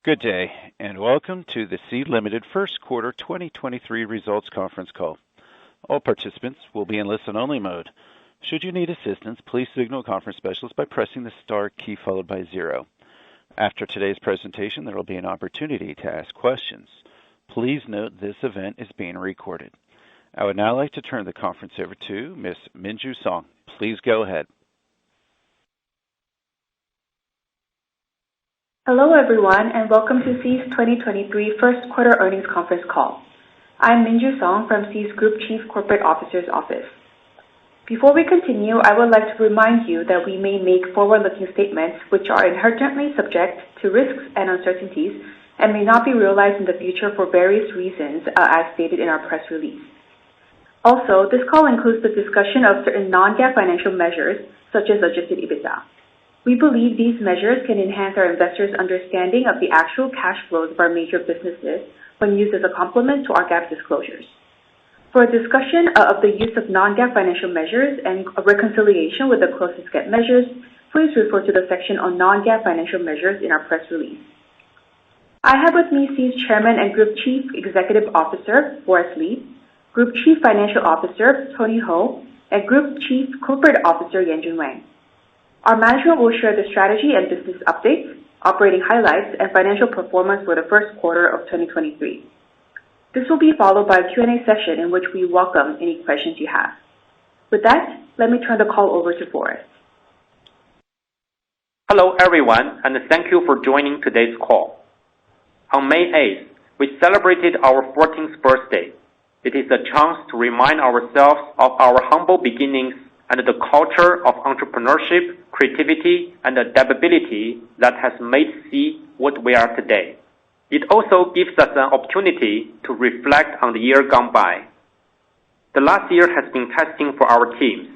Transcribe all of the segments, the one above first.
Good day, and welcome to the Sea Limited First Quarter 2023 Results Conference Call. All participants will be in listen-only mode. Should you need assistance, please signal a conference specialist by pressing the star key followed by 0. After today's presentation, there will be an opportunity to ask questions. Please note this event is being recorded. I would now like to turn the conference over to Ms. Minju Song. Please go ahead. Hello, everyone, and welcome to Sea's 2023 first quarter earnings conference call. I'm Minju Song from Sea's Group Chief Corporate Officer's office. Before we continue, I would like to remind you that we may make forward-looking statements which are inherently subject to risks and uncertainties and may not be realized in the future for various reasons, as stated in our press release. Also, this call includes the discussion of certain non-GAAP financial measures, such as adjusted EBITDA. We believe these measures can enhance our investors' understanding of the actual cash flows of our major businesses when used as a complement to our GAAP disclosures. For a discussion of the use of non-GAAP financial measures and a reconciliation with the closest GAAP measures, please refer to the section on non-GAAP financial measures in our press release. I have with me Sea's Chairman and Group Chief Executive Officer, Forrest Li, Group Chief Financial Officer, Tony Hou, and Group Chief Corporate Officer, Yanjun Wang. Our management will share the strategy and business updates, operating highlights, and financial performance for the first quarter of 2023. This will be followed by a Q&A session in which we welcome any questions you have. With that, let me turn the call over to Forrest. Hello, everyone, and thank you for joining today's call. On May 8th, we celebrated our 14th birthday. It is a chance to remind ourselves of our humble beginnings and the culture of entrepreneurship, creativity, and adaptability that has made Sea what we are today. It also gives us an opportunity to reflect on the year gone by. The last year has been testing for our teams,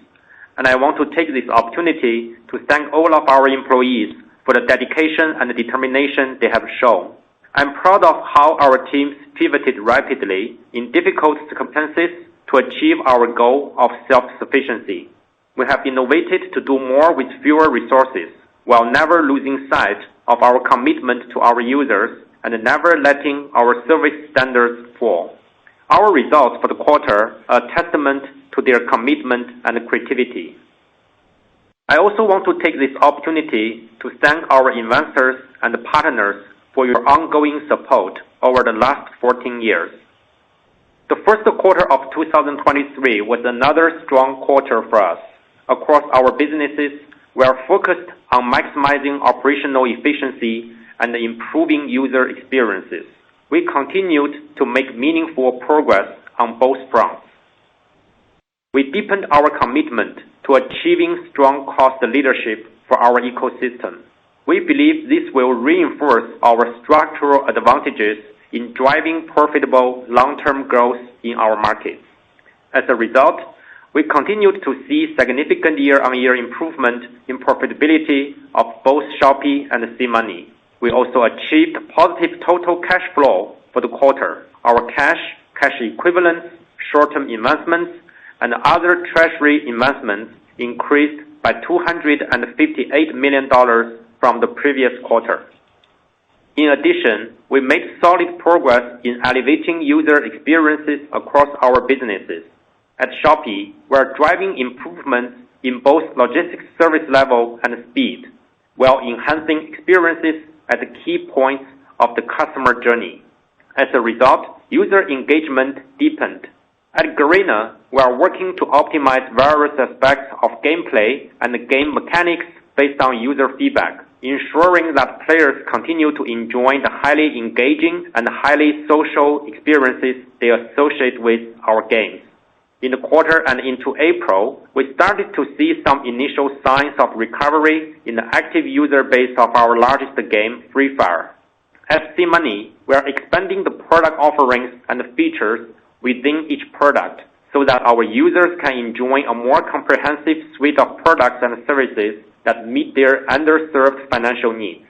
and I want to take this opportunity to thank all of our employees for the dedication and determination they have shown. I'm proud of how our teams pivoted rapidly in difficult circumstances to achieve our goal of self-sufficiency. We have innovated to do more with fewer resources while never losing sight of our commitment to our users and never letting our service standards fall. Our results for the quarter are a testament to their commitment and creativity. I also want to take this opportunity to thank our investors and partners for your ongoing support over the last 14 years. The first quarter of 2023 was another strong quarter for us. Across our businesses, we are focused on maximizing operational efficiency and improving user experiences. We continued to make meaningful progress on both fronts. We deepened our commitment to achieving strong cost leadership for our ecosystem. We believe this will reinforce our structural advantages in driving profitable long-term growth in our markets. As a result, we continued to see significant year-on-year improvement in profitability of both Shopee and SeaMoney. We also achieved positive total cash flow for the quarter. Our cash equivalents, short-term investments, and other treasury investments increased by $258 million from the previous quarter. In addition, we made solid progress in elevating user experiences across our businesses. At Shopee, we are driving improvements in both logistics service level and speed, while enhancing experiences at the key points of the customer journey. As a result, user engagement deepened. At Garena, we are working to optimize various aspects of gameplay and game mechanics based on user feedback, ensuring that players continue to enjoy the highly engaging and highly social experiences they associate with our games. In the quarter and into April, we started to see some initial signs of recovery in the active user base of our largest game, Free Fire. At SeaMoney, we are expanding the product offerings and features within each product so that our users can enjoy a more comprehensive suite of products and services that meet their underserved financial needs.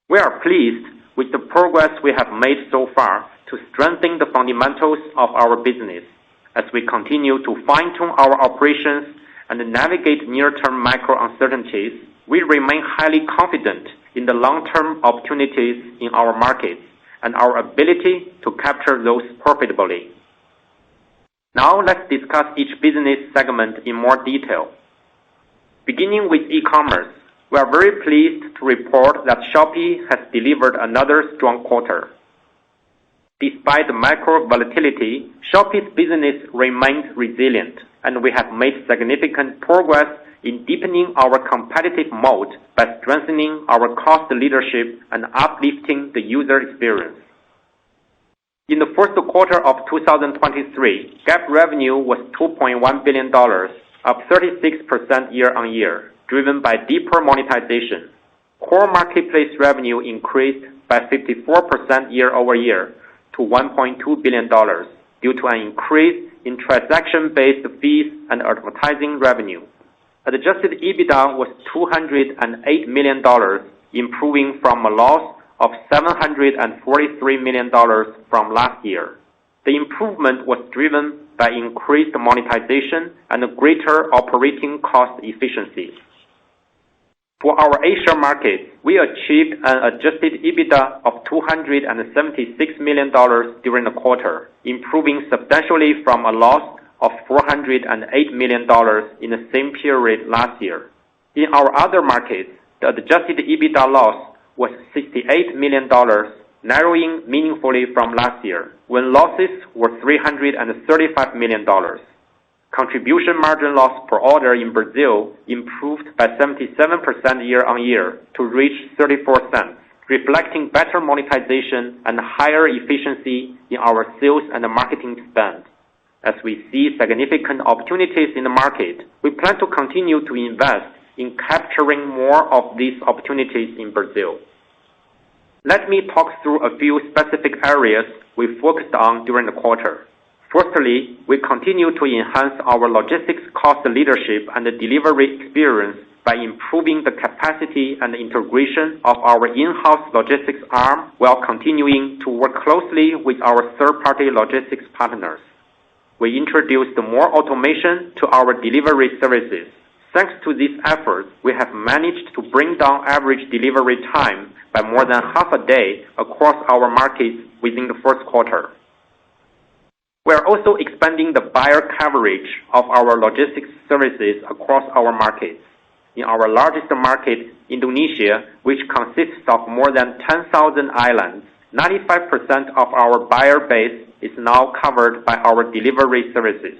We are pleased with the progress we have made so far to strengthen the fundamentals of our business. As we continue to fine-tune our operations and navigate near-term macro uncertainties, we remain highly confident in the long-term opportunities in our markets and our ability to capture those profitably. Now let's discuss each business segment in more detail. Beginning with e-commerce, we are very pleased to report that Shopee has delivered another strong quarter. Despite the macro volatility, Shopee's business remains resilient, and we have made significant progress in deepening our competitive moat by strengthening our cost leadership and uplifting the user experience. In the first quarter of 2023, GAAP revenue was $2.1 billion, up 36% year-on-year, driven by deeper monetization. Core marketplace revenue increased by 54% year-over-year to $1.2 billion due to an increase in transaction-based fees and advertising revenue. Adjusted EBITDA was $208 million, improving from a loss of $743 million from last year. The improvement was driven by increased monetization and greater operating cost efficiency. For our Asia market, we achieved an adjusted EBITDA of $276 million during the quarter, improving substantially from a loss of $408 million in the same period last year. In our other markets, the adjusted EBITDA loss was $68 million, narrowing meaningfully from last year, when losses were $335 million. Contribution margin loss per order in Brazil improved by 77% year-on-year to reach 34 cents, reflecting better monetization and higher efficiency in our sales and marketing spend. As we see significant opportunities in the market, we plan to continue to invest in capturing more of these opportunities in Brazil. Let me talk through a few specific areas we focused on during the quarter. Firstly, we continue to enhance our logistics cost leadership and the delivery experience by improving the capacity and integration of our in-house logistics arm while continuing to work closely with our third-party logistics partners. We introduced more automation to our delivery services. Thanks to these efforts, we have managed to bring down average delivery time by more than half a day across our markets within the first quarter. We are also expanding the buyer coverage of our logistics services across our markets. In our largest market, Indonesia, which consists of more than 10,000 islands, 95% of our buyer base is now covered by our delivery services.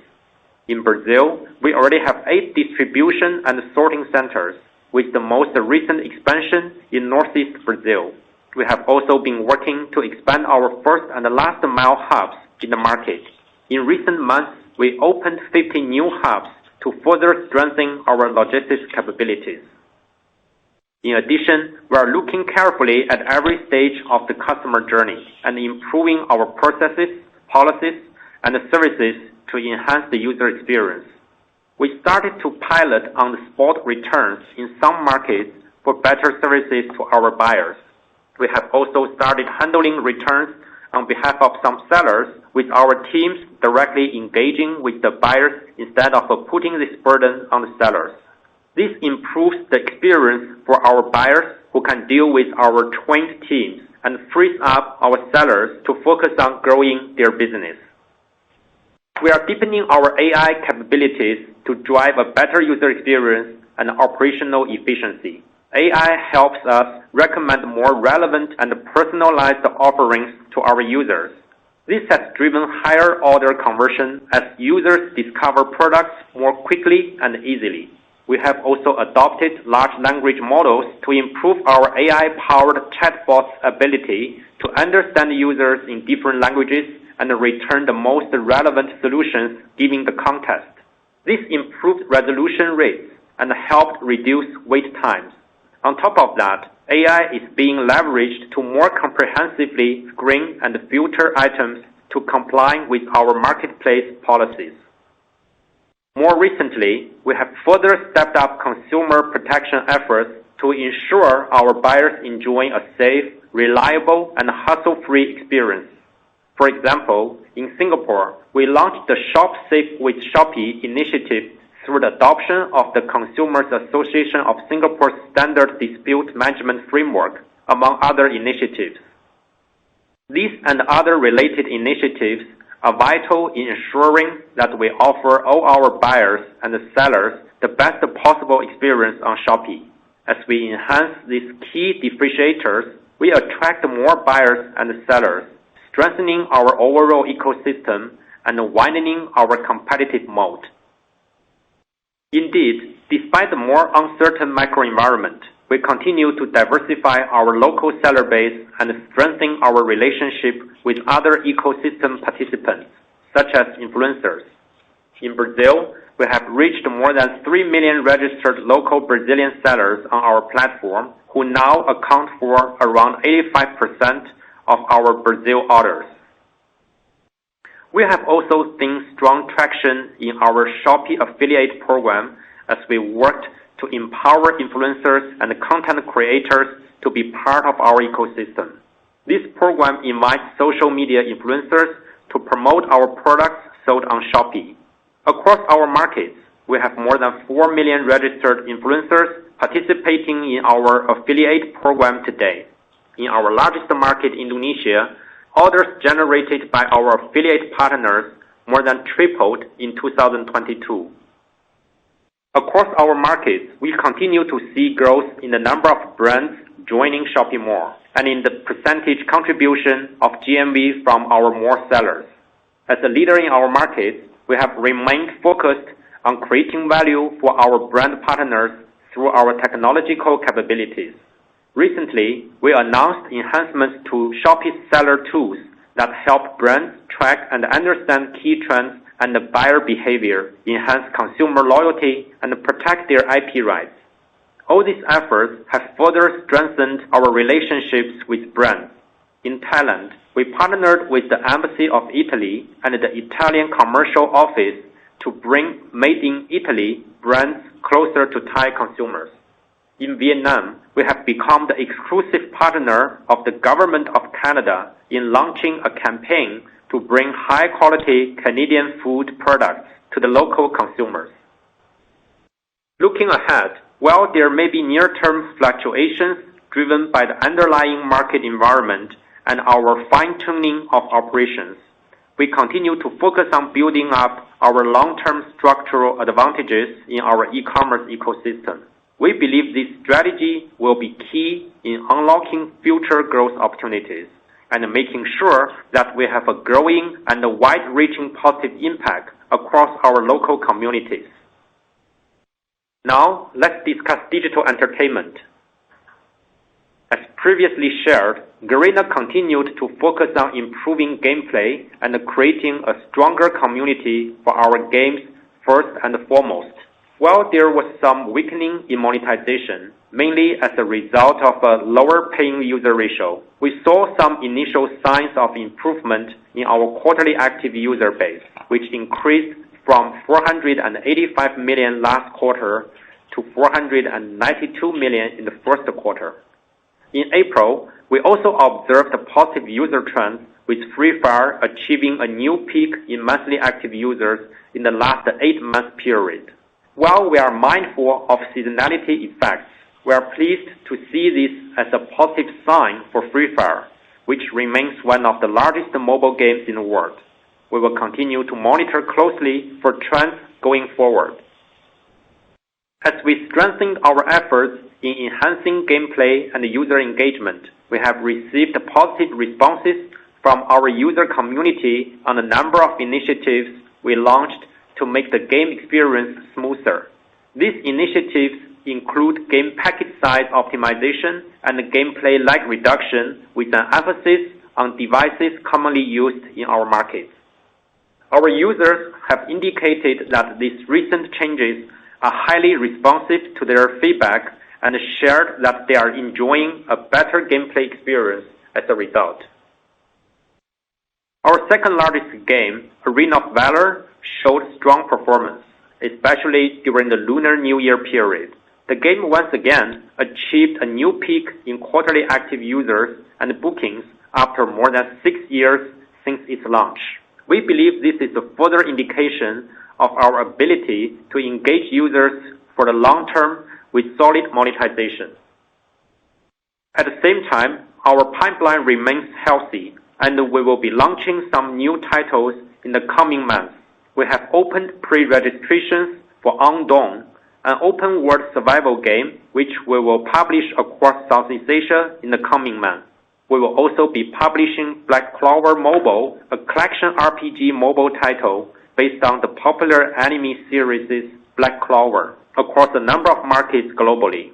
In Brazil, we already have 8 distribution and sorting centers, with the most recent expansion in Northeast Brazil. We have also been working to expand our first and last mile hubs in the market. In recent months, we opened 50 new hubs to further strengthen our logistics capabilities. In addition, we are looking carefully at every stage of the customer journey and improving our processes, policies, and services to enhance the user experience. We started to pilot on-the-spot returns in some markets for better services to our buyers. We have also started handling returns on behalf of some sellers, with our teams directly engaging with the buyers instead of putting this burden on the sellers. This improves the experience for our buyers who can deal with our trained teams and frees up our sellers to focus on growing their business. We are deepening our AI capabilities to drive a better user experience and operational efficiency. AI helps us recommend more relevant and personalized offerings to our users. This has driven higher order conversion as users discover products more quickly and easily. We have also adopted large language models to improve our AI-powered chatbot's ability to understand users in different languages and return the most relevant solutions given the context. This improved resolution rates and helped reduce wait times. On top of that, AI is being leveraged to more comprehensively screen and filter items to comply with our marketplace policies. More recently, we have further stepped up consumer protection efforts to ensure our buyers enjoy a safe, reliable, and hassle-free experience. For example, in Singapore, we launched the Shop Safe with Shopee initiative through the adoption of the Consumers Association of Singapore's Standard Dispute Management Framework, among other initiatives. These and other related initiatives are vital in ensuring that we offer all our buyers and sellers the best possible experience on Shopee. As we enhance these key differentiators, we attract more buyers and sellers, strengthening our overall ecosystem and widening our competitive moat. Indeed, despite the more uncertain microenvironment, we continue to diversify our local seller base and strengthen our relationship with other ecosystem participants, such as influencers. In Brazil, we have reached more than 3 million registered local Brazilian sellers on our platform, who now account for around 85% of our Brazil orders. We have also seen strong traction in our Shopee affiliate program as we worked to empower influencers and content creators to be part of our ecosystem. This program invites social media influencers to promote our products sold on Shopee. Across our markets, we have more than 4 million registered influencers participating in our affiliate program today. In our largest market, Indonesia, orders generated by our affiliate partners more than tripled in 2022. Across our markets, we continue to see growth in the number of brands joining Shopee Mall and in the percentage contribution of GMV from our mall sellers. As a leader in our markets, we have remained focused on creating value for our brand partners through our technological capabilities. Recently, we announced enhancements to Shopee's seller tools that help brands track and understand key trends and buyer behavior, enhance consumer loyalty, and protect their IP rights. All these efforts have further strengthened our relationships with brands. In Thailand, we partnered with the Embassy of Italy and the Italian Commercial Office to bring Made in Italy brands closer to Thai consumers. In Vietnam, we have become the exclusive partner of the Government of Canada in launching a campaign to bring high-quality Canadian food products to the local consumers. Looking ahead, while there may be near-term fluctuations driven by the underlying market environment and our fine-tuning of operations, we continue to focus on building up our long-term structural advantages in our e-commerce ecosystem. We believe this strategy will be key in unlocking future growth opportunities and making sure that we have a growing and a wide-reaching positive impact across our local communities. Now, let's discuss digital entertainment. As previously shared, Garena continued to focus on improving gameplay and creating a stronger community for our games first and foremost. While there was some weakening in monetization, mainly as a result of a lower paying user ratio, we saw some initial signs of improvement in our quarterly active user base, which increased from 485 million last quarter to 492 million in the first quarter. In April, we also observed a positive user trend, with Free Fire achieving a new peak in monthly active users in the last 8-month period. While we are mindful of seasonality effects, we are pleased to see this as a positive sign for Free Fire, which remains one of the largest mobile games in the world. We will continue to monitor closely for trends going forward. As we strengthen our efforts in enhancing gameplay and user engagement, we have received positive responses from our user community on a number of initiatives we launched to make the game experience smoother. These initiatives include game packet size optimization and gameplay lag reduction, with an emphasis on devices commonly used in our markets. Our users have indicated that these recent changes are highly responsive to their feedback and shared that they are enjoying a better gameplay experience as a result. Our second largest game, Arena of Valor, showed strong performance, especially during the Lunar New Year period. The game once again achieved a new peak in quarterly active users and bookings after more than 6 years since its launch. We believe this is a further indication of our ability to engage users for the long term with solid monetization. At the same time, our pipeline remains healthy, and we will be launching some new titles in the coming months. We have opened pre-registrations for Undawn, an open-world survival game which we will publish across Southeast Asia in the coming months. We will also be publishing Black Clover Mobile, a collection RPG mobile title based on the popular anime series Black Clover, across a number of markets globally.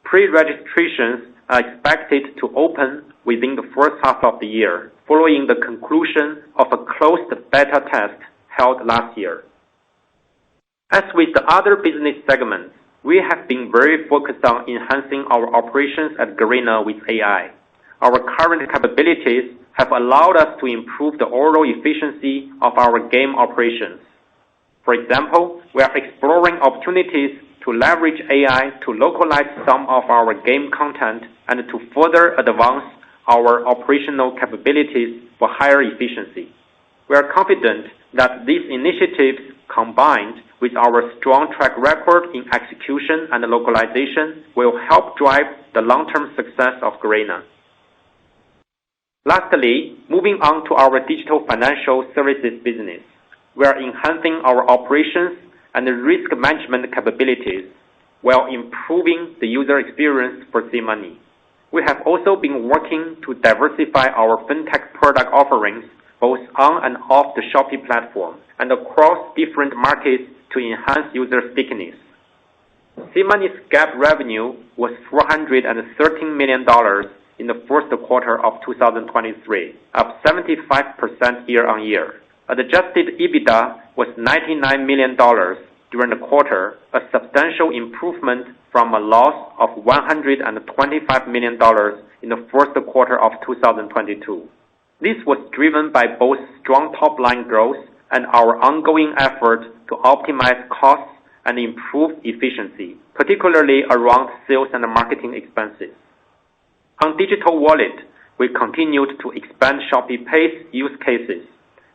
Pre-registrations are expected to open within the first half of the year, following the conclusion of a closed beta test held last year. As with the other business segments, we have been very focused on enhancing our operations at Garena with AI. Our current capabilities have allowed us to improve the overall efficiency of our game operations. For example, we are exploring opportunities to leverage AI to localize some of our game content and to further advance our operational capabilities for higher efficiency. We are confident that these initiatives, combined with our strong track record in execution and localization, will help drive the long-term success of Garena. Lastly, moving on to our digital financial services business. We are enhancing our operations and risk management capabilities while improving the user experience for SeaMoney. We have also been working to diversify our fintech product offerings both on and off the Shopee platform and across different markets to enhance user stickiness. SeaMoney's GAAP revenue was $413 million in the first quarter of 2023, up 75% year-on-year. Adjusted EBITDA was $99 million during the quarter, a substantial improvement from a loss of $125 million in the first quarter of 2022. This was driven by both strong top-line growth and our ongoing effort to optimize costs and improve efficiency, particularly around sales and marketing expenses. On digital wallet, we continued to expand Shopee Pay's use cases.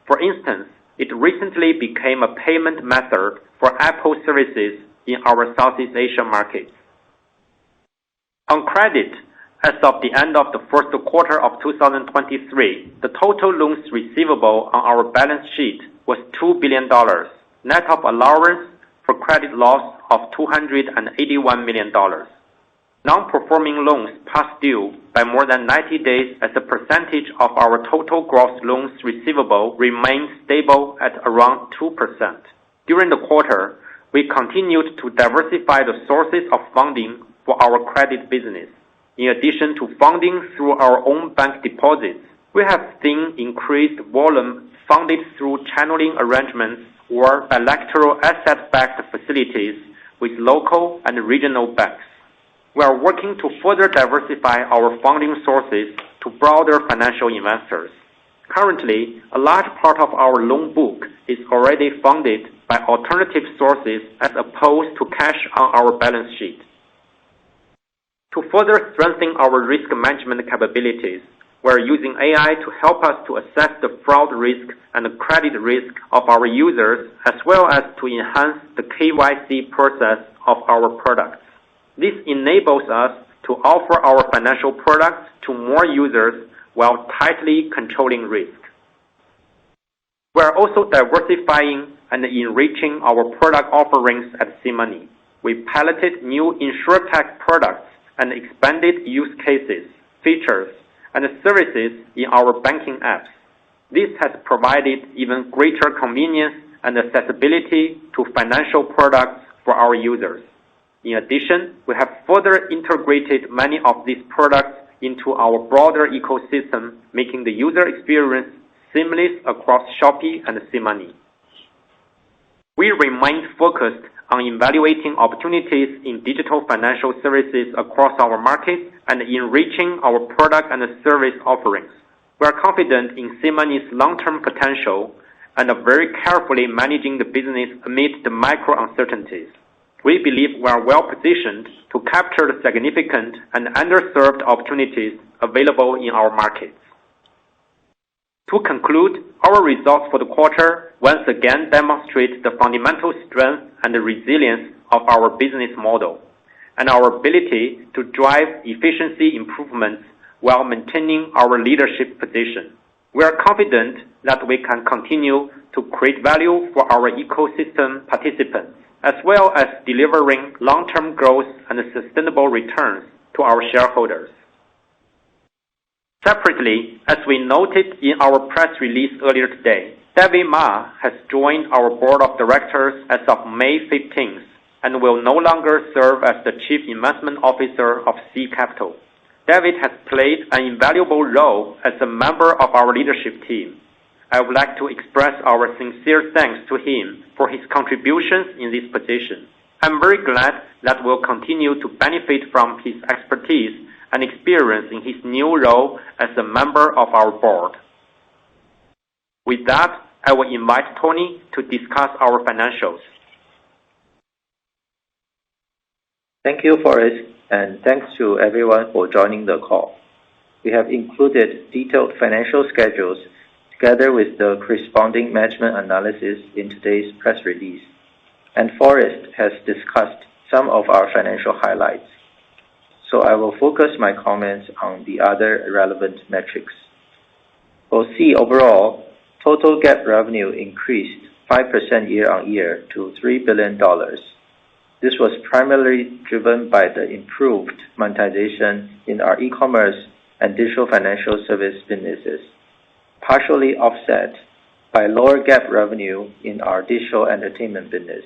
For instance, it recently became a payment method for Apple services in our Southeast Asia markets. On credit, as of the end of the first quarter of 2023, the total loans receivable on our balance sheet was $2 billion, net of allowance for credit loss of $281 million. Non-performing loans past due by more than 90 days as a percentage of our total gross loans receivable remained stable at around 2%. During the quarter, we continued to diversify the sources of funding for our credit business. In addition to funding through our own bank deposits, we have seen increased volume funded through channeling arrangements or bilateral asset-backed facilities with local and regional banks. We are working to further diversify our funding sources to broader financial investors. Currently, a large part of our loan book is already funded by alternative sources as opposed to cash on our balance sheet. To further strengthen our risk management capabilities, we are using AI to help us to assess the fraud risk and the credit risk of our users, as well as to enhance the KYC process of our products. This enables us to offer our financial products to more users while tightly controlling risk. We are also diversifying and enriching our product offerings at SeaMoney. We piloted new InsurTech products and expanded use cases, features, and services in our banking apps. This has provided even greater convenience and accessibility to financial products for our users. In addition, we have further integrated many of these products into our broader ecosystem, making the user experience seamless across Shopee and SeaMoney. We remain focused on evaluating opportunities in digital financial services across our markets and enriching our product and service offerings. We are confident in SeaMoney's long-term potential and are very carefully managing the business amid the macro uncertainties. We believe we are well positioned to capture the significant and underserved opportunities available in our markets. To conclude, Our results for the quarter once again demonstrate the fundamental strength and the resilience of our business model and our ability to drive efficiency improvements while maintaining our leadership position. We are confident that we can continue to create value for our ecosystem participants, as well as delivering long-term growth and sustainable returns to our shareholders. Separately, as we noted in our press release earlier today, David Ma has joined our board of directors as of May 15th and will no longer serve as the Chief Investment Officer of Sea Capital. David has played an invaluable role as a member of our leadership team. I would like to express our sincere thanks to him for his contributions in this position. I'm very glad that we'll continue to benefit from his expertise and experience in his new role as a member of our board. With that, I will invite Tony to discuss our financials. Thank you, Forrest, and thanks to everyone for joining the call. We have included detailed financial schedules together with the corresponding management analysis in today's press release, and Forrest has discussed some of our financial highlights. So I will focus my comments on the other relevant metrics. For Sea overall, total GAAP revenue increased 5% year-on-year to $3 billion. This was primarily driven by the improved monetization in our e-commerce and digital financial service businesses, partially offset by lower GAAP revenue in our digital entertainment business.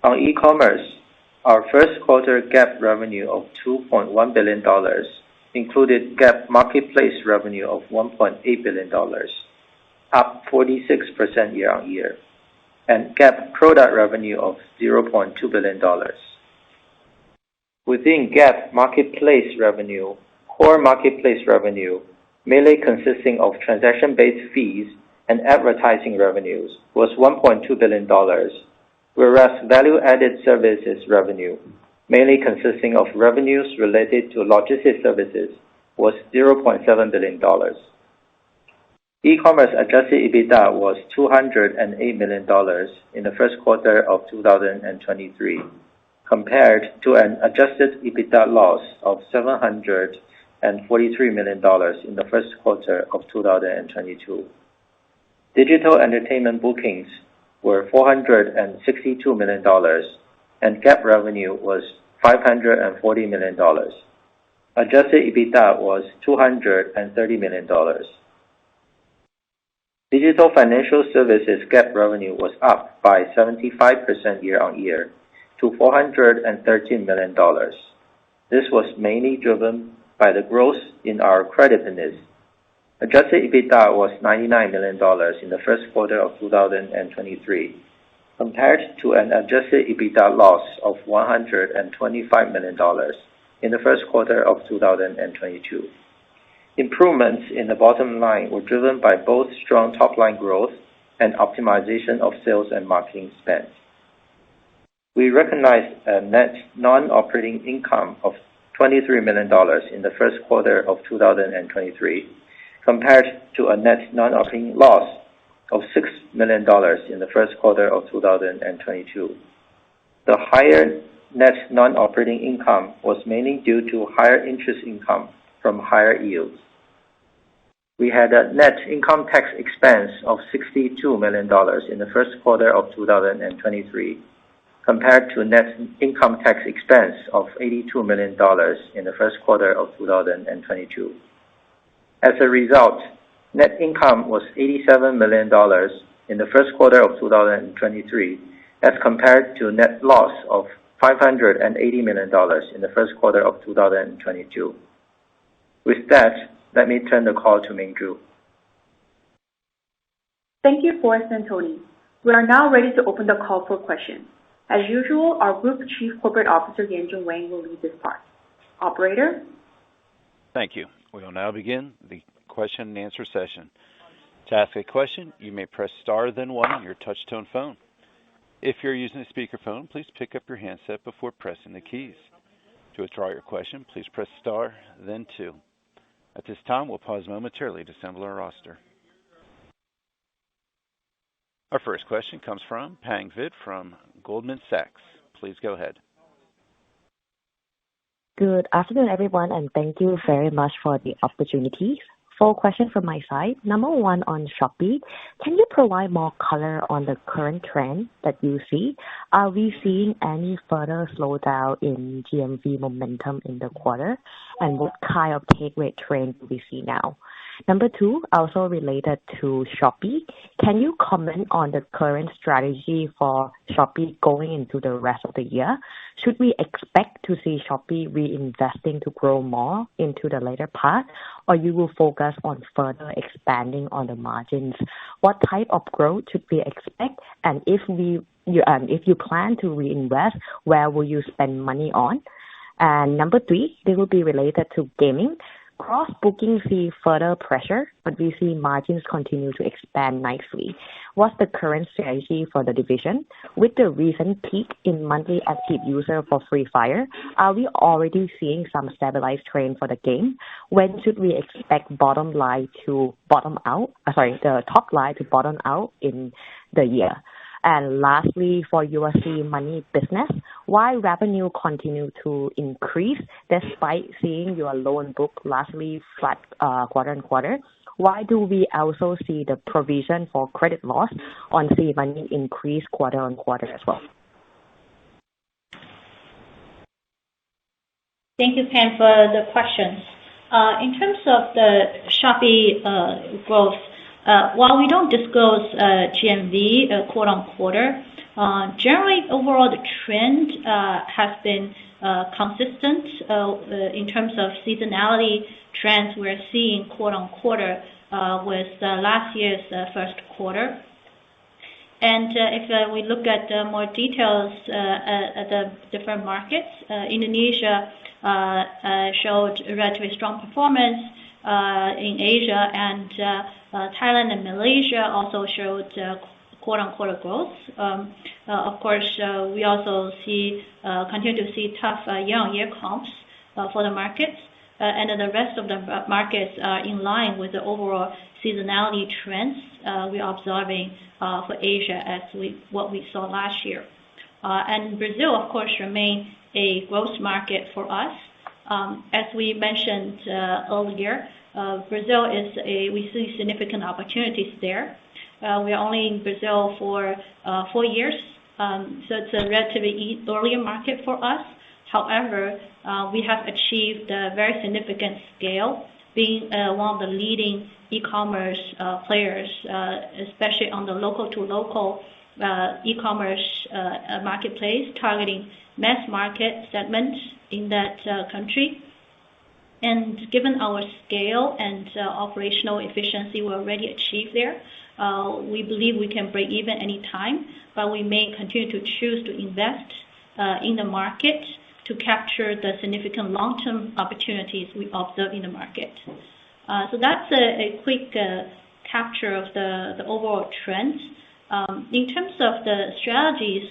On e-commerce, our first quarter GAAP revenue of $2.1 billion included GAAP marketplace revenue of $1.8 billion, up 46% year-on-year, and GAAP product revenue of $0.2 billion. Within GAAP marketplace revenue, core marketplace revenue, mainly consisting of transaction-based fees and advertising revenues, was $1.2 billion, whereas value-added services revenue, mainly consisting of revenues related to logistics services, was $0.7 billion. E-commerce adjusted EBITDA was $208 million in the first quarter of 2023, compared to an adjusted EBITDA loss of $743 million in the first quarter of 2022. Digital entertainment bookings were $462 million, and GAAP revenue was $540 million. Adjusted EBITDA was $230 million. Digital financial services GAAP revenue was up by 75% year-on-year to $413 million. This was mainly driven by the growth in our credit business. Adjusted EBITDA was $99 million in the first quarter of 2023, compared to an adjusted EBITDA loss of $125 million in the first quarter of 2022. Improvements in the bottom line were driven by both strong top-line growth and optimization of sales and marketing spend. We recognized a net non-operating income of $23 million in the first quarter of 2023, compared to a net non-operating loss of $6 million in the first quarter of 2022. The higher net non-operating income was mainly due to higher interest income from higher yields. We had a net income tax expense of $62 million in the first quarter of 2023, compared to net income tax expense of $82 million in the first quarter of 2022. As a result, net income was $87 million in the first quarter of 2023, as compared to net loss of $580 million in the first quarter of 2022. With that, let me turn the call to Minju. Thank you, Forrest and Tony. We are now ready to open the call for questions. As usual, our Group Chief Corporate Officer, Yanjun Wang, will lead this part. Operator? Thank you. We will now begin the question and answer session. To ask a question, you may press star then one on your touch-tone phone. If you're using a speakerphone, please pick up your handset before pressing the keys. To withdraw your question, please press star then two. At this time, we'll pause momentarily to assemble our roster. Our first question comes from Pang Vid from Goldman Sachs. Please go ahead. Good afternoon, everyone, and thank you very much for the opportunity. 4 questions from my side. Number 1 on Shopee. Can you provide more color on the current trend that you see? Are we seeing any further slowdown in GMV momentum in the quarter? And what kind of take rate trend do we see now? Number 2, also related to Shopee. Can you comment on the current strategy for Shopee going into the rest of the year? Should we expect to see Shopee reinvesting to grow more into the later part, or you will focus on further expanding on the margins? What type of growth should we expect? And if you plan to reinvest, where will you spend money on? And number 3, this will be related to gaming. Cross-booking see further pressure, but we see margins continue to expand nicely. What's the current strategy for the division? With the recent peak in monthly active user for Free Fire, are we already seeing some stabilized trend for the game? When should we expect the top line to bottom out in the year? And lastly, for USD Money business, why revenue continue to increase despite seeing your loan book largely flat quarter-on-quarter? Why do we also see the provision for credit loss on USD Money increase quarter-on-quarter as well? Thank you, Pam, for the questions. In terms of the Shopee growth, while we don't disclose GMV quarter-on-quarter, generally overall the trend has been consistent in terms of seasonality trends we're seeing quarter-on-quarter with last year's first quarter. And if we look at more details at the different markets, Indonesia showed relatively strong performance in Asia, and Thailand and Malaysia also showed quote-unquote growth. Of course, we also continue to see tough year-on-year comps for the markets, and then the rest of the markets are in line with the overall seasonality trends we are observing for Asia as what we saw last year. And Brazil, of course, remains a growth market for us. As we mentioned earlier, Brazil we see significant opportunities there. We are only in Brazil for 4 years, so it's a relatively earlier market for us. However, we have achieved a very significant scale, being one of the leading e-commerce players, especially on the local-to-local e-commerce marketplace, targeting mass market segments in that country. And given our scale and operational efficiency we already achieved there, we believe we can break even any time, but we may continue to choose to invest in the market to capture the significant long-term opportunities we observe in the market. So that's a quick capture of the overall trends. In terms of the strategies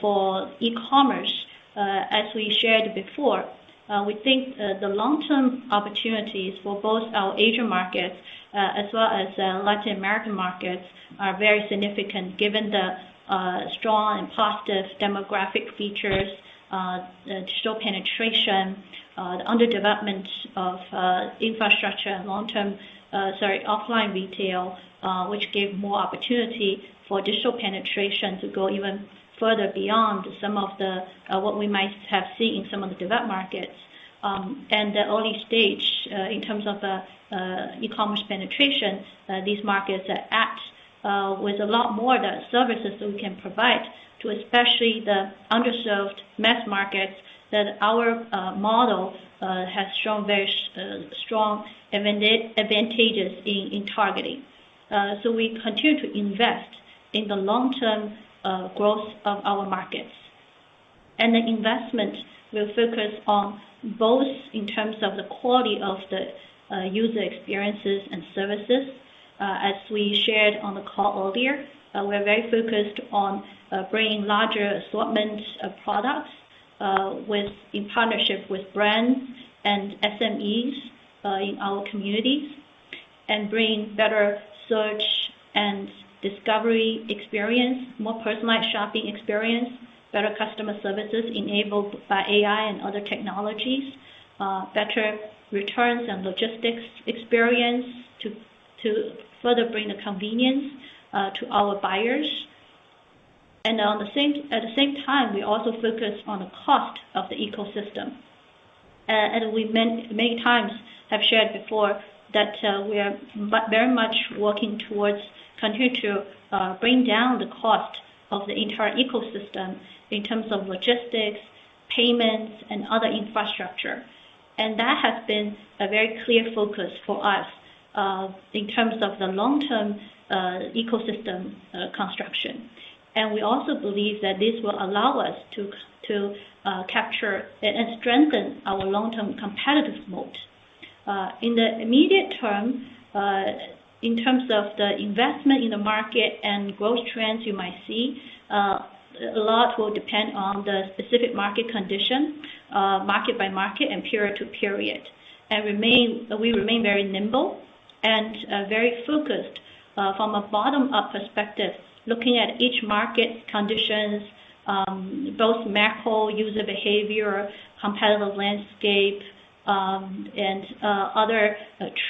for e-commerce, as we shared before, we think the long-term opportunities for both our Asian markets as well as Latin American markets are very significant given the strong and positive demographic features, digital penetration, the underdevelopment of infrastructure and offline retail, which give more opportunity for digital penetration to go even further beyond some of the what we might have seen in some of the developed markets. And the early stage in terms of e-commerce penetration, these markets are at with a lot more the services that we can provide to especially the underserved mass markets that our model has shown very strong advantages in targeting. So we continue to invest in the long-term growth of our markets. And the investment will focus on both in terms of the quality of the user experiences and services. As we shared on the call earlier, we're very focused on bringing larger assortments of products in partnership with brands and SMEs in our communities, and bring better search and discovery experience, more personalized shopping experience, better customer services enabled by AI and other technologies, better returns and logistics experience to further bring the convenience to our buyers. And at the same time, we also focus on the cost of the ecosystem. And we many times have shared before that we are very much working towards continue to bring down the cost of the entire ecosystem in terms of logistics, payments, and other infrastructure. And that has been a very clear focus for us in terms of the long-term ecosystem construction. And we also believe that this will allow us to capture and strengthen our long-term competitive moat. In the immediate term, in terms of the investment in the market and growth trends you might see, a lot will depend on the specific market condition, market by market and period to period. And we remain very nimble and very focused from a bottom-up perspective, looking at each market conditions, both macro user behavior, competitive landscape, and other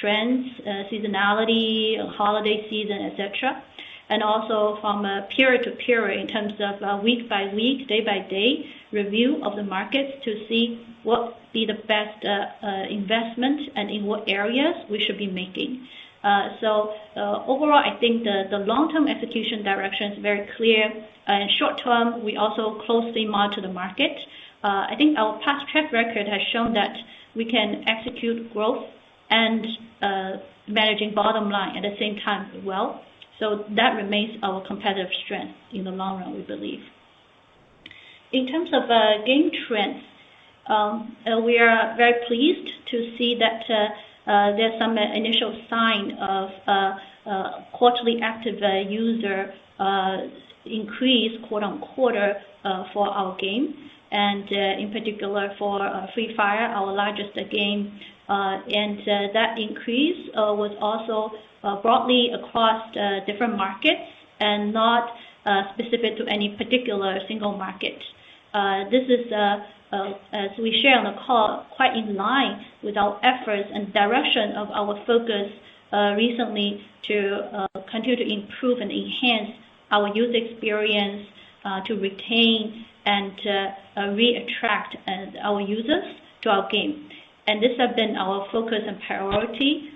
trends, seasonality, holiday season, etc. And also from a period to period in terms of week by week, day by day review of the markets to see what be the best investment and in what areas we should be making. So overall, I think the long-term execution direction is very clear. And short-term, we also closely monitor the market. I think our past track record has shown that we can execute growth and managing bottom line at the same time well. So that remains our competitive strength in the long run, we believe. In terms of game trends, we are very pleased to see that there's some initial sign of quarterly active user increase quarter-on-quarter for our game, and in particular for Free Fire, our largest game, and that increase was also broadly across different markets and not specific to any particular single market. This is, as we share on the call, quite in line with our efforts and direction of our focus recently to continue to improve and enhance our user experience, to retain and re-attract our users to our game. And this has been our focus and priority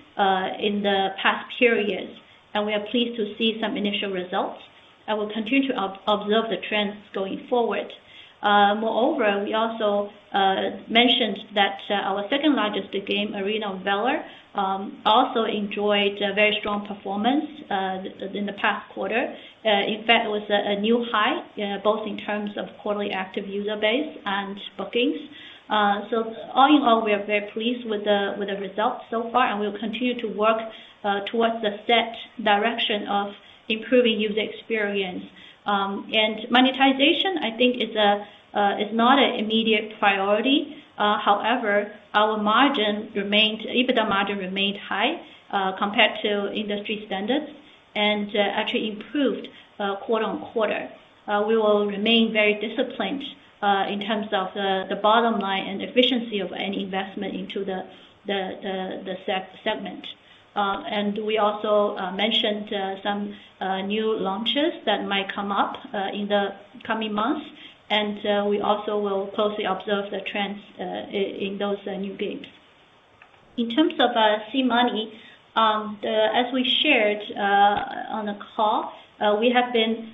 in the past periods, and we are pleased to see some initial results. I will continue to observe the trends going forward. Moreover, we also mentioned that our second largest game, Arena of Valor, also enjoyed a very strong performance in the past quarter. In fact, it was a new high, both in terms of quarterly active user base and bookings. So all in all, we are very pleased with the results so far, and we will continue to work towards the set direction of improving user experience. And monetization, I think, is not an immediate priority. However, our EBITDA margin remained high compared to industry standards, and actually improved quarter-on-quarter. We will remain very disciplined in terms of the bottom line and efficiency of any investment into the segment. And we also mentioned some new launches that might come up in the coming months, and we also will closely observe the trends in those new games. In terms of C-Money, as we shared on the call, we have been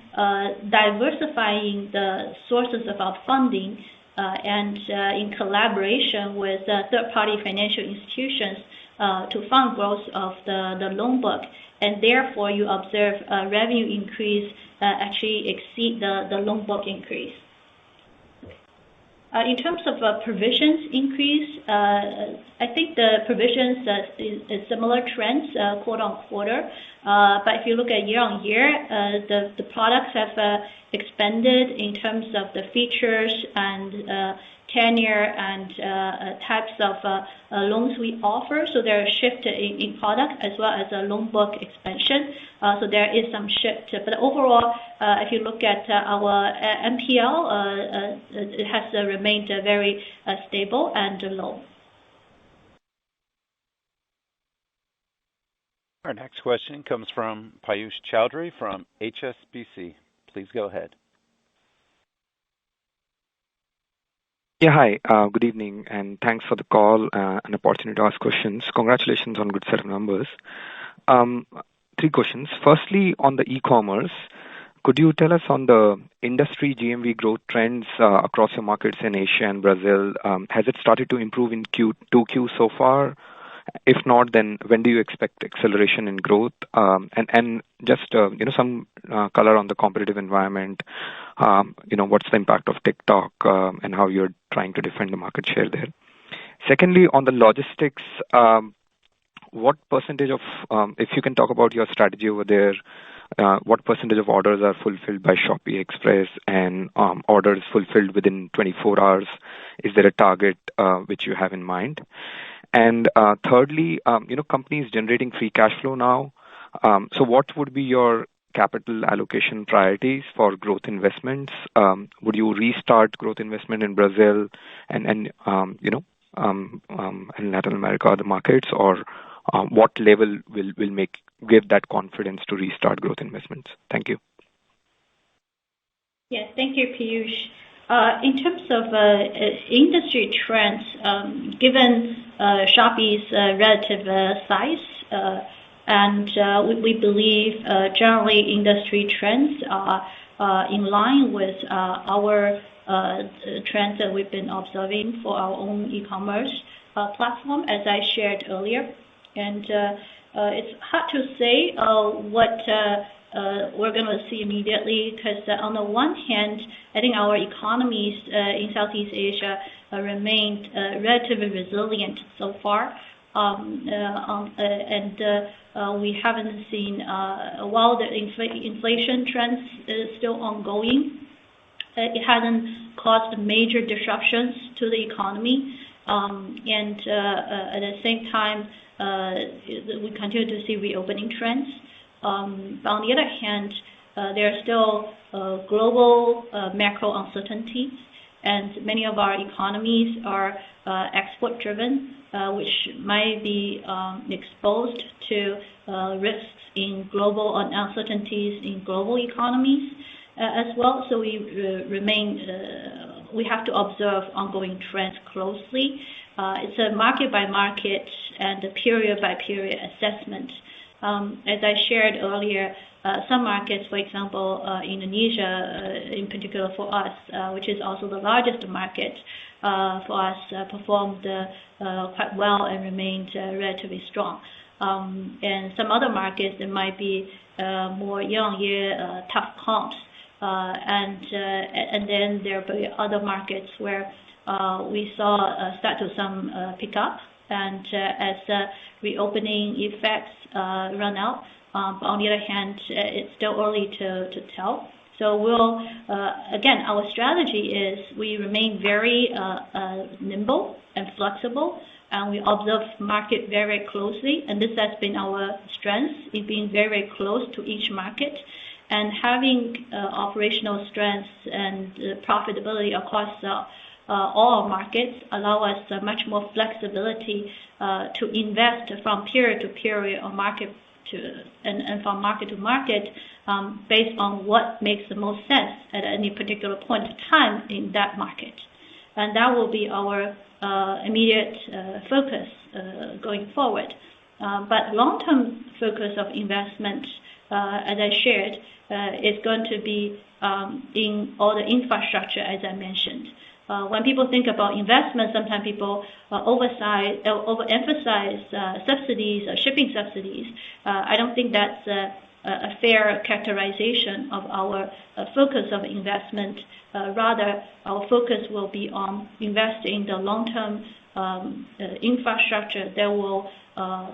diversifying the sources of our funding and in collaboration with third-party financial institutions to fund growth of the loan book, and therefore you observe revenue increase actually exceed the loan book increase. In terms of provisions increase, I think the provisions is similar trends quarter-on-quarter. But if you look at year-on-year, the products have expanded in terms of the features and tenure and types of loans we offer. So there are shift in product as well as a loan book expansion. So there is some shift. But overall, if you look at our NPL, it has remained very stable and low. Our next question comes from Piyush Choudhary from HSBC. Please go ahead. Yeah, hi. Good evening, and thanks for the call and opportunity to ask questions. Congratulations on good set of numbers. 3 questions. Firstly, on the e-commerce, could you tell us on the industry GMV growth trends across your markets in Asia and Brazil? Has it started to improve in Q2 so far? If not, then when do you expect acceleration in growth? And just some color on the competitive environment. What's the impact of TikTok and how you're trying to defend the market share there? Secondly, on the logistics, what percentage of, if you can talk about your strategy over there, what percentage of orders are fulfilled by Shopee Express and orders fulfilled within 24 hours? Is there a target which you have in mind? And thirdly, companies generating free cash flow now. So what would be your capital allocation priorities for growth investments? Would you restart growth investment in Brazil and in Latin America, other markets, or what level will give that confidence to restart growth investments? Thank you. Yes, thank you, Piyush. In terms of industry trends, given Shopee's relative size, and we believe generally industry trends are in line with our trends that we've been observing for our own e-commerce platform, as I shared earlier. And it's hard to say what we're going to see immediately, because on the one hand, I think our economies in Southeast Asia remained relatively resilient so far. We haven't seen, while the inflation trends is still ongoing, it hasn't caused major disruptions to the economy. At the same time, we continue to see reopening trends. On the other hand, there are still global macro uncertainties, and many of our economies are export-driven, which might be exposed to risks in global uncertainties in global economies as well. So we have to observe ongoing trends closely. It's a market-by-market and a period-by-period assessment. As I shared earlier, some markets, for example, Indonesia, in particular for us, which is also the largest market for us, performed quite well and remained relatively strong. And some other markets, there might be more year-on-year tough comps. And then there will be other markets where we saw start to some pick up, and as reopening effects run out. But on the other hand, it's still early to tell. So we'll again, our strategy is we remain very nimble and flexible, and we observe market very closely. And this has been our strength, in being very close to each market and having operational strengths and profitability across all our markets allow us much more flexibility to invest from period to period or market and from market to market based on what makes the most sense at any particular point in time in that market. And that will be our immediate focus going forward. But long-term focus of investment, as I shared, is going to be in all the infrastructure, as I mentioned. When people think about investment, sometimes people overemphasize subsidies, shipping subsidies. I don't think that's a fair characterization of our focus of investment. Rather, our focus will be on investing in the long-term infrastructure that will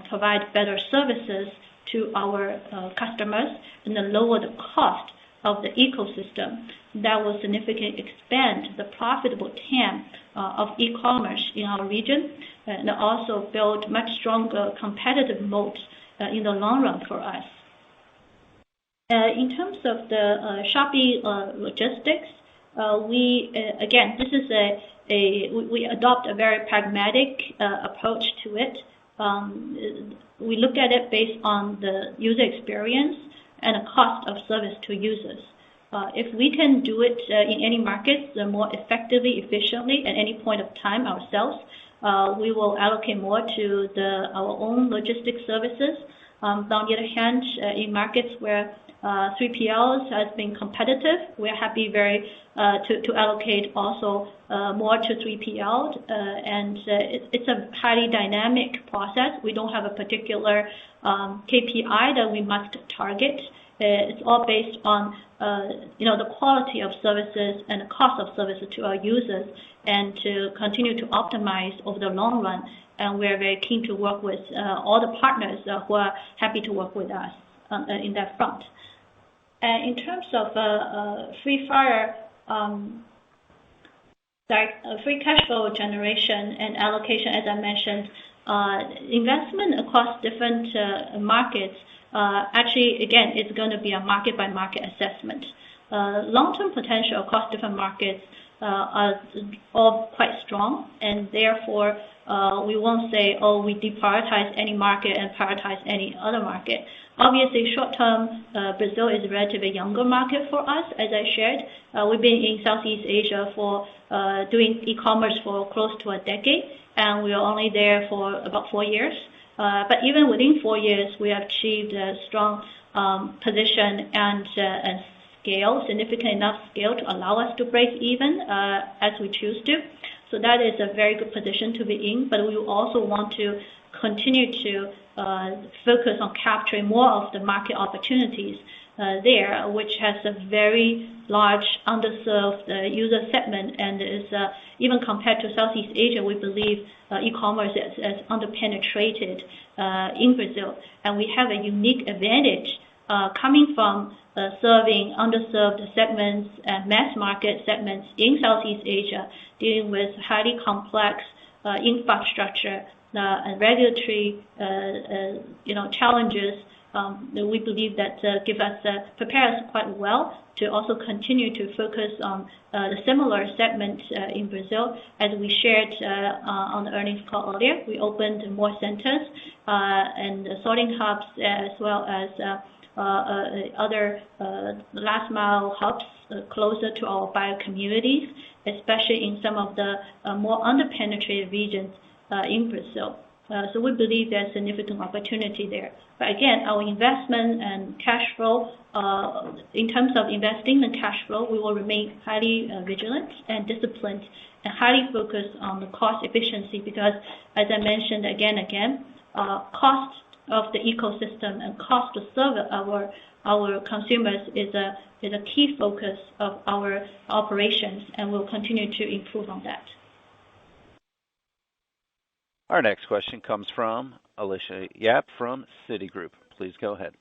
provide better services to our customers and then lower the cost of the ecosystem that will significantly expand the profitable TAM of e-commerce in our region, and also build much stronger competitive moat in the long run for us. In terms of the Shopee logistics, we again, this is we adopt a very pragmatic approach to it. We look at it based on the user experience and the cost of service to users. If we can do it in any market more effectively, efficiently at any point of time ourselves, we will allocate more to our own logistics services. On the other hand, in markets where 3PLs has been competitive, we're happy to allocate also more to 3PL. And it's a highly dynamic process. We don't have a particular KPI that we must target. It's all based on the quality of services and the cost of services to our users, and to continue to optimize over the long run. And we're very keen to work with all the partners who are happy to work with us in that front. In terms of Free Fire, free cash flow generation and allocation, as I mentioned, investment across different markets, actually, again, it's going to be a market-by-market assessment. Long-term potential across different markets are all quite strong, and therefore we won't say, oh, we deprioritize any market and prioritize any other market. Obviously, short-term, Brazil is a relatively younger market for us, as I shared. We've been in Southeast Asia for doing e-commerce for close to a decade, and we are only there for about 4 years. But even within 4 years, we have achieved a strong position and scale, significant enough scale to allow us to break even as we choose to. So that is a very good position to be in, but we also want to continue to focus on capturing more of the market opportunities there, which has a very large underserved user segment, and is even compared to Southeast Asia, we believe e-commerce is underpenetrated in Brazil, and we have a unique advantage coming from serving underserved segments and mass market segments in Southeast Asia, dealing with highly complex infrastructure and regulatory challenges. We believe that prepare us quite well to also continue to focus on the similar segment in Brazil. As we shared on the earnings call earlier, we opened more centers and sorting hubs, as well as other last mile hubs closer to our buyer communities, especially in some of the more underpenetrated regions in Brazil. So we believe there's significant opportunity there. But again, our investment and cash flow, in terms of investing and cash flow, we will remain highly vigilant and disciplined, and highly focused on the cost efficiency, because as I mentioned again, cost of the ecosystem and cost to serve our consumers is a key focus of our operations, and we'll continue to improve on that. Our next question comes from Alicia Yap from Citigroup. Please go ahead.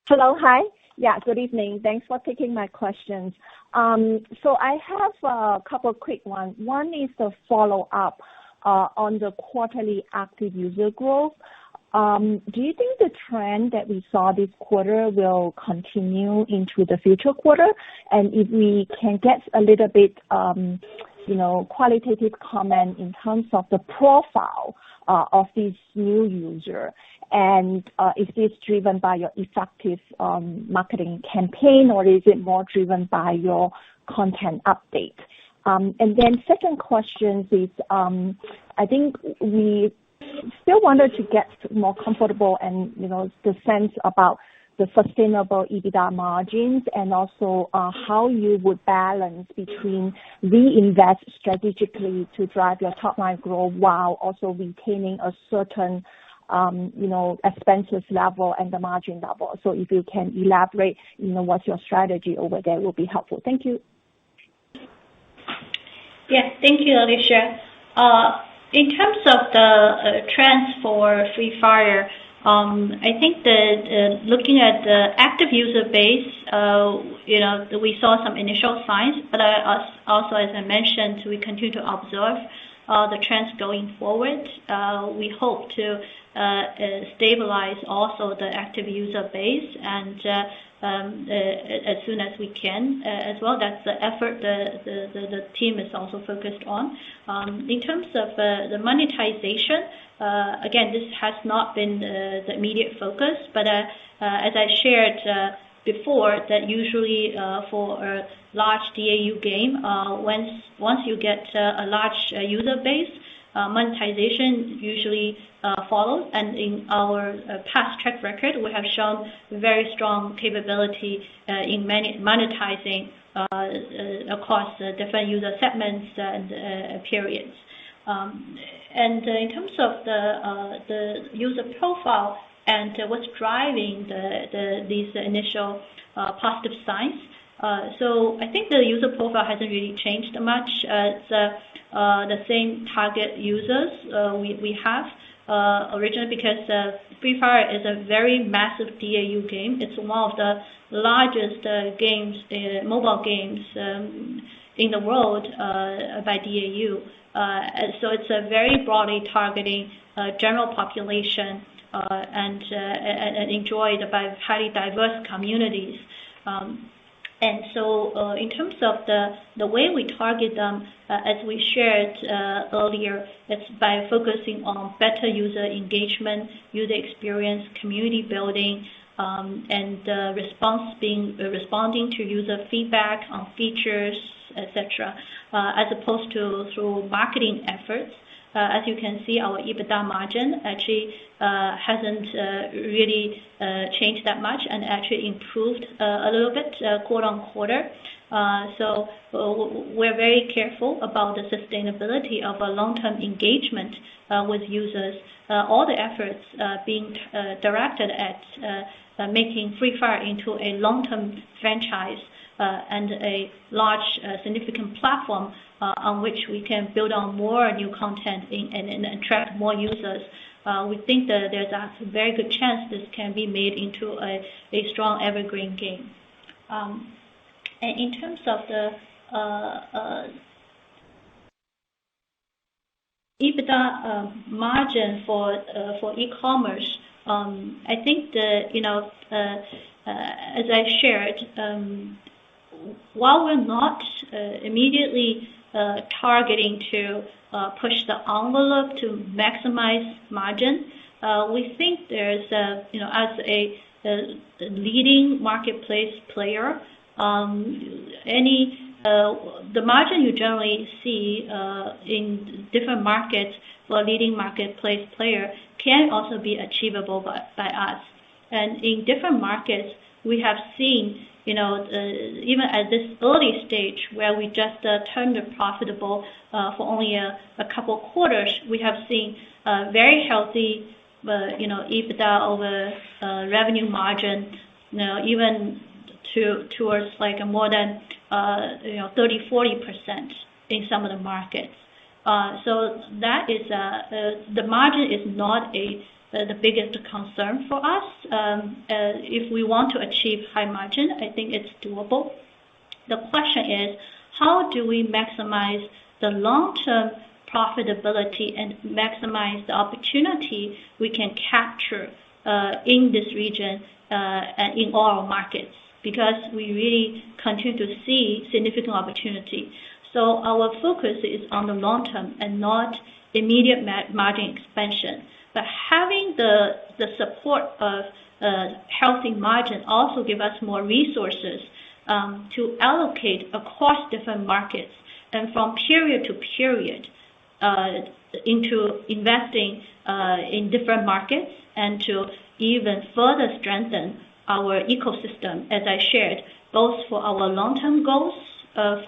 Hello. Hi. Yeah, good evening. Thanks for taking my questions. So I have a couple quick ones. One is a follow-up on the quarterly active user growth. Do you think the trend that we saw this quarter will continue into the future quarter? And if we can get a little bit, qualitative comment in terms of the profile of this new user, and is this driven by your effective marketing campaign, or is it more driven by your content update? And then second question is, I think we still wanted to get more comfortable and, the sense about the sustainable EBITDA margins, and also how you would balance between reinvest strategically to drive your top line growth while also retaining a certain, expenses level and the margin level. So if you can elaborate, what's your strategy over there, will be helpful. Thank you. Yes, thank you, Alicia. In terms of the trends for Free Fire, I think that looking at the active user base, we saw some initial signs, but also, as I mentioned, we continue to observe the trends going forward. We hope to stabilize also the active user base and as soon as we can as well. That's the effort the team is also focused on. In terms of the monetization, again, this has not been the immediate focus, but as I shared before, that usually for a large DAU game, once you get a large user base, monetization usually follows. And in our past track record, we have shown very strong capability in monetizing across different user segments and periods. And in terms of the user profile and what's driving these initial positive signs, so I think the user profile hasn't really changed much. It's the same target users we have originally, because Free Fire is a very massive DAU game. It's one of the largest mobile games in the world by DAU. So it's a very broadly targeting general population and enjoyed by highly diverse communities. And so in terms of the way we target them, as we shared earlier, it's by focusing on better user engagement, user experience, community building, and responding to user feedback on features, etc., as opposed to through marketing efforts. As you can see, our EBITDA margin actually hasn't really changed that much and actually improved a little bit quarter on quarter. So we're very careful about the sustainability of a long-term engagement with users. All the efforts being directed at making Free Fire into a long-term franchise and a large significant platform on which we can build on more new content and attract more users. We think that there's a very good chance this can be made into a strong evergreen game. And in terms of the EBITDA margin for e-commerce, I think as I shared, while we're not immediately targeting to push the envelope to maximize margin, we think there's as a leading marketplace player, the margin you generally see in different markets for a leading marketplace player can also be achievable by us. And in different markets, we have seen, even at this early stage where we just turned profitable for only a couple quarters, we have seen very healthy, EBITDA over revenue margin, even towards like more than 30-40% in some of the markets. So that is the margin is not the biggest concern for us. If we want to achieve high margin, I think it's doable. The question is, how do we maximize the long-term profitability and maximize the opportunity we can capture in this region and in all our markets? Because we really continue to see significant opportunity. So our focus is on the long term and not immediate margin expansion. But having the support of healthy margin also give us more resources to allocate across different markets and from period to period into investing in different markets and to even further strengthen our ecosystem, as I shared, both for our long-term goals of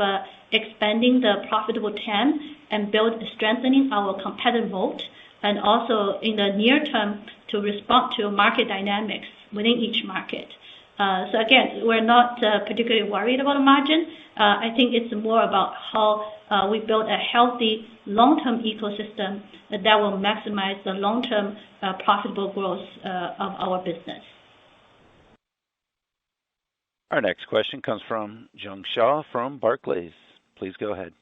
expanding the profitable TAM and strengthening our competitive moat, and also in the near term to respond to market dynamics within each market. So again, we're not particularly worried about the margin. I think it's more about how we build a healthy long-term ecosystem that will maximize the long-term profitable growth of our business. Our next question comes from Jiong Shao from Barclays. Please go ahead.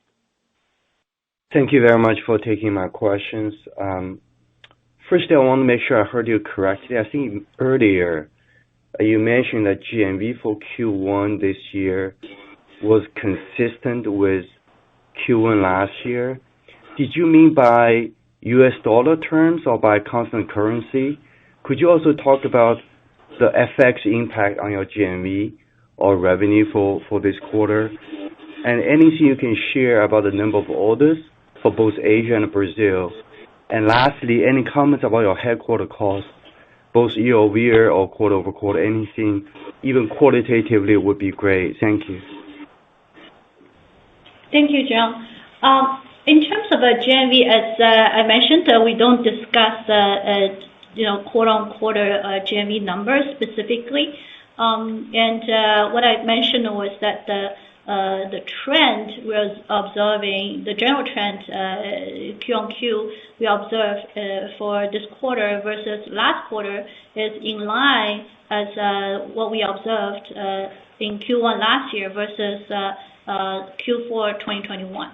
Thank you very much for taking my questions. Firstly, I want to make sure I heard you correctly. I think earlier you mentioned that GMV for Q1 this year was consistent with Q1 last year. Did you mean by US dollar terms or by constant currency? Could you also talk about the FX impact on your GMV or revenue for this quarter? And anything you can share about the number of orders for both Asia and Brazil? And lastly, any comments about your headquarter costs, both year-over-year or quarter-over-quarter? Anything, even qualitatively, would be great. Thank you. Thank you, Jiong. In terms of GMV, as I mentioned, we don't discuss quarter-on-quarter GMV numbers specifically. And what I mentioned was that the trend was observing, the general trend Q-on-Q we observed for this quarter versus last quarter is in line as what we observed in Q1 last year versus Q4 2021.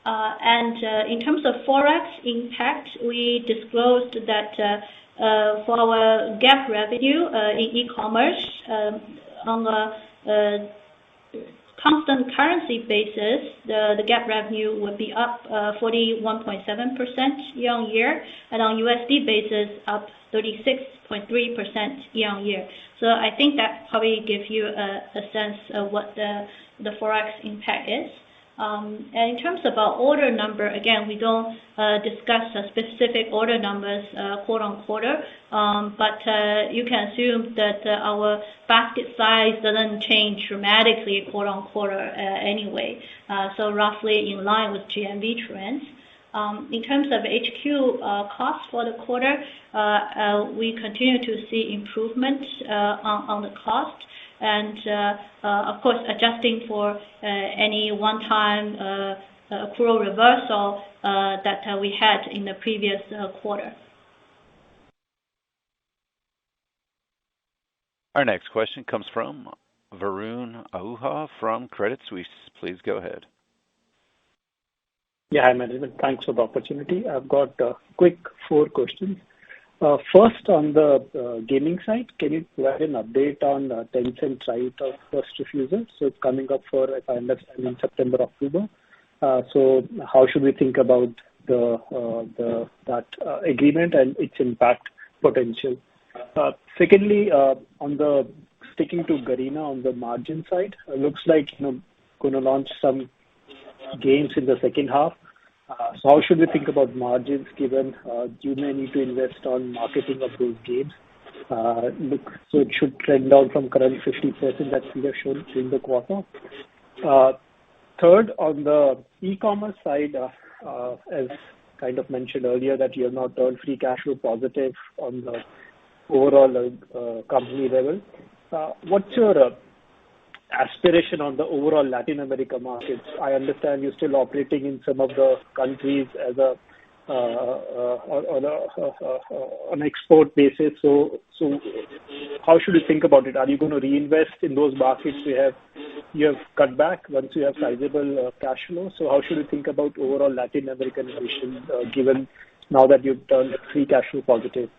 And in terms of Forex impact, we disclosed that for our GAAP revenue in e-commerce on a constant currency basis, the GAAP revenue would be up 41.7% year-on-year, and on USD basis up 36.3% year-on-year. So I think that probably gives you a sense of what the Forex impact is. And in terms of our order number, again, we don't discuss specific order numbers quarter-on-quarter, but you can assume that our basket size doesn't change dramatically quarter-on-quarter anyway, so roughly in line with GMV trends. In terms of HQ costs for the quarter, we continue to see improvement on the cost. And of course, adjusting for any one-time accrual reversal that we had in the previous quarter. Our next question comes from Varun Ahuja from Credit Suisse. Please go ahead. Yeah, hi, management. Thanks for the opportunity. I've got quick 4 questions. First, on the gaming side, can you provide an update on Tencent's right of first refusal? So it's coming up for, if I understand, in September, October. So how should we think about that agreement and its impact potential? Secondly, on the sticking to Garena on the margin side, it looks like going to launch some games in the second half. So how should we think about margins given you may need to invest on marketing of those games? So it should trend down from current 50% that we have shown in the quarter. Third, on the e-commerce side, as kind of mentioned earlier, that you have now turned free cash flow positive on the overall company level. What's your aspiration on the overall Latin America markets? I understand you're still operating in some of the countries as on an export basis. So how should we think about it? Are you going to reinvest in those markets you have cut back once you have sizable cash flow? So how should we think about overall Latin American ambition given now that you've turned free cash flow positive?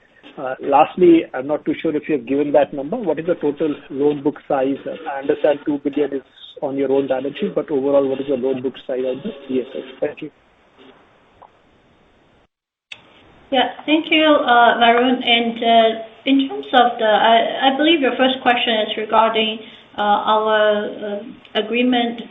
Lastly, I'm not too sure if you have given that number. What is the total loan book size? I understand 2 billion is on your own balance sheet, but overall, what is the loan book size on the CSS? Thank you. Yeah, thank you, Varun. And in terms of I believe your first question is regarding our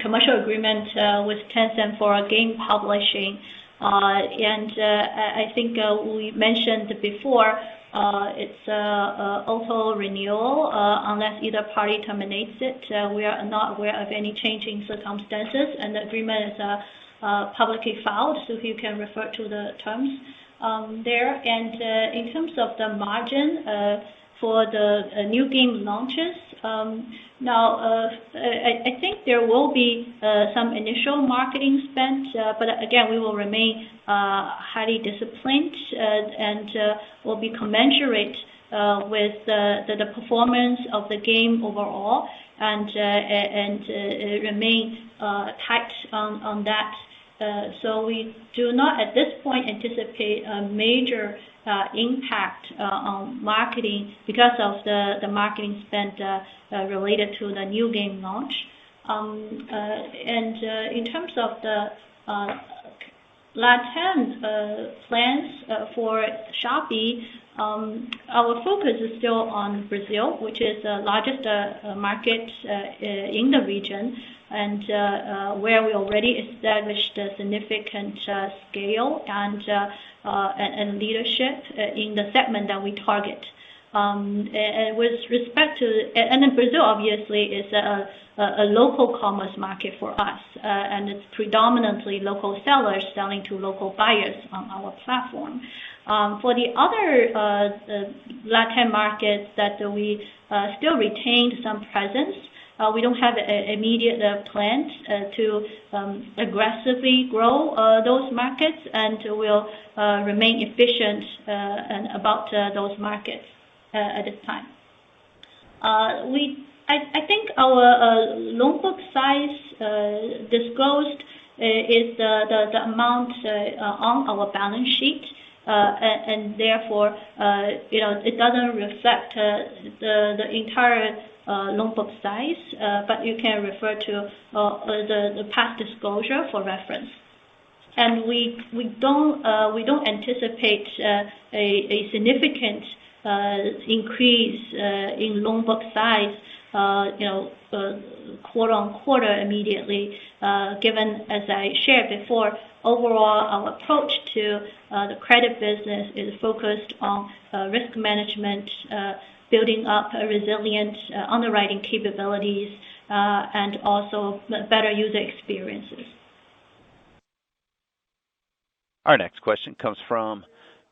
commercial agreement with Tencent for game publishing. And I think we mentioned before, it's auto renewal unless either party terminates it. We are not aware of any changing circumstances, and the agreement is publicly filed, so you can refer to the terms there. And in terms of the margin, For the new game launches, now I think there will be some initial marketing spend, but again, we will remain highly disciplined and will be commensurate with the performance of the game overall and remain tight on that. So we do not at this point anticipate a major impact on marketing because of the marketing spend related to the new game launch. And in terms of the LATAM plans for Shopee, our focus is still on Brazil, which is the largest market in the region, and where we already established a significant scale and leadership in the segment that we target. And with respect to, and then Brazil obviously is a local commerce market for us, and it's predominantly local sellers selling to local buyers on our platform. For the other Latin markets that we still retained some presence, we don't have immediate plans to aggressively grow those markets, and will remain efficient and about those markets at this time. I think our loan book size disclosed is the amount on our balance sheet, and therefore it doesn't reflect the entire loan book size, but you can refer to the past disclosure for reference. And we don't anticipate a significant increase in loan book size, quarter on quarter immediately, given, as I shared before, overall our approach to the credit business is focused on risk management, building up a resilient underwriting capabilities, and also better user experiences. Our next question comes from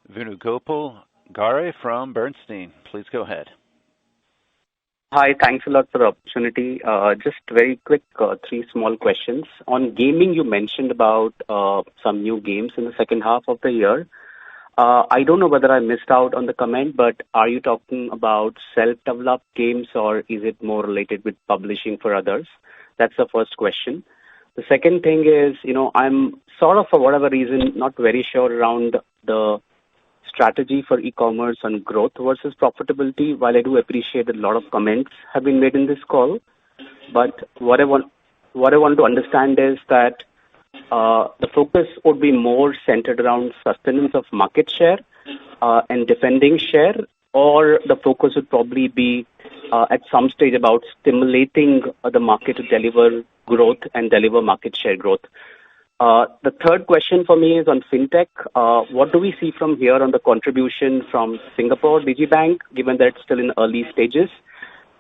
Venugopal Garre from Bernstein. Please go ahead. Hi, thanks a lot for the opportunity. Just very quick, three small questions. On gaming, you mentioned about some new games in the second half of the year. I don't know whether I missed out on the comment, but are you talking about self-developed games, or is it more related with publishing for others? That's the first question. The second thing is, I'm sort of, for whatever reason, not very sure around the strategy for e-commerce on growth versus profitability. While I do appreciate that a lot of comments have been made in this call, but what I want to understand is that the focus would be more centered around sustenance of market share and defending share, or the focus would probably be at some stage about stimulating the market to deliver growth and deliver market share growth. The third question for me is on fintech. What do we see from here on the contribution from Singapore Digibank, given that it's still in early stages?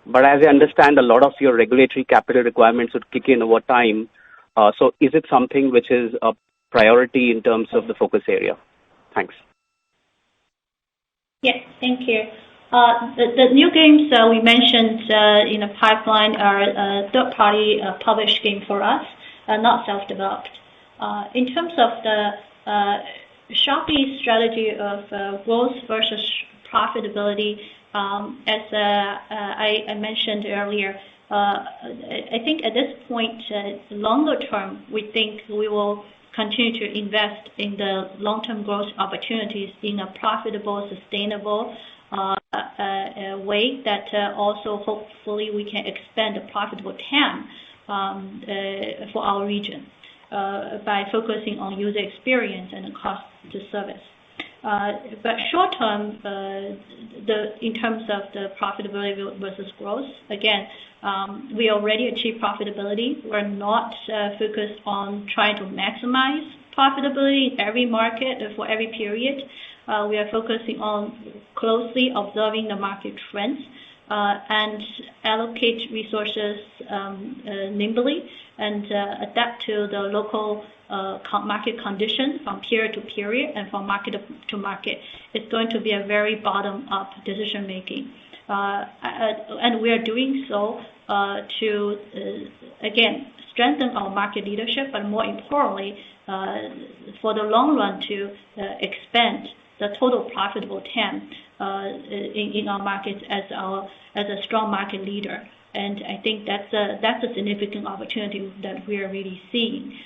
But as I understand, a lot of your regulatory capital requirements would kick in over time. So is it something which is a priority in terms of the focus area? Thanks. Yes, thank you. The new games we mentioned in the pipeline are third-party published game for us, not self-developed. In terms of the Shopee strategy of growth versus profitability, as I mentioned earlier, I think at this point, longer term, we think we will continue to invest in the long-term growth opportunities in a profitable, sustainable way that also hopefully we can expand the profitable TAM for our region by focusing on user experience and cost to service. But short term, in terms of the profitability versus growth, again, we already achieved profitability. We're not focused on trying to maximize profitability in every market for every period. We are focusing on closely observing the market trends and allocate resources nimbly and adapt to the local market conditions from period to period and from market to market. It's going to be a very bottom-up decision making. and we are doing so to again strengthen our market leadership, but more importantly, for the long run to expand the total profitable TAM in our markets as a strong market leader. And I think that's a significant opportunity that we are really seeing.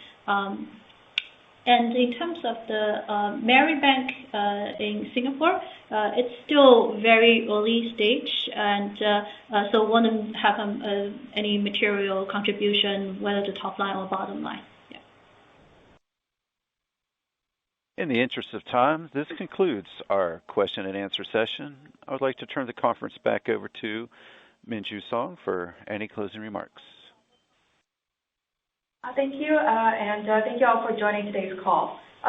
And in terms of the Bank in Singapore, it's still very early stage, and so won't have any material contribution, whether the top line or bottom line. Yeah. In the interest of time, this concludes our question and answer session. I would like to turn the conference back over to Minju Song for any closing remarks. Thank you, and thank you all for joining today's call.